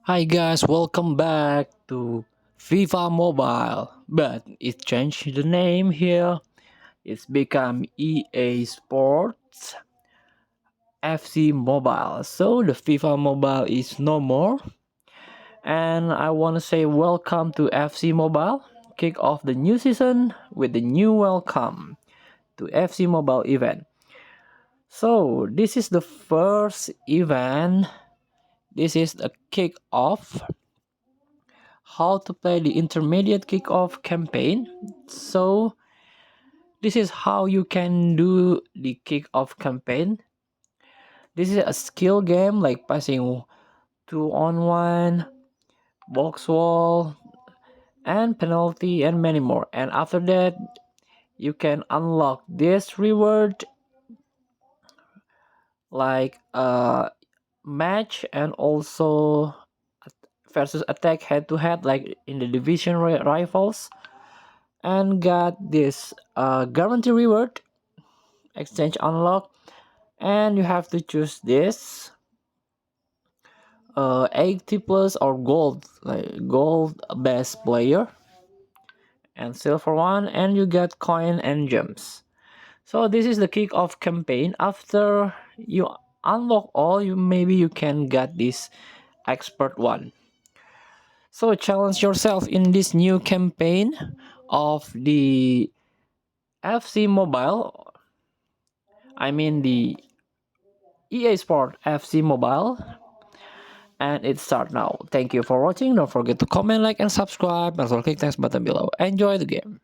Hi guys, welcome back to FIFA Mobile. But it changed the name here. It's become EA Sports FC Mobile. So the FIFA Mobile is no more. And I want to say welcome to FC Mobile. Kick off the new season with the new welcome to FC Mobile event. So this is the first event. This is the kick off how to play the intermediate kickoff campaign. So this is how you can do the kickoff campaign. This is a skill game like passing 2-on-1, box wall, and penalty, and many more. And after that, you can unlock this reward like a match and also versus attack head to head like in the division rivals, and got this guarantee reward exchange unlock, and you have to choose this 80 plus or gold, like gold best player and silver one, and you get coin and gems. So this is the kick-off campaign. After you unlock all, you can get this expert one. So challenge yourself in this new campaign of the FC Mobile, I mean the EA Sport FC Mobile, and it start now. Thank you for watching. Don't forget to comment, like, and subscribe, and also click the next button below. Enjoy the game.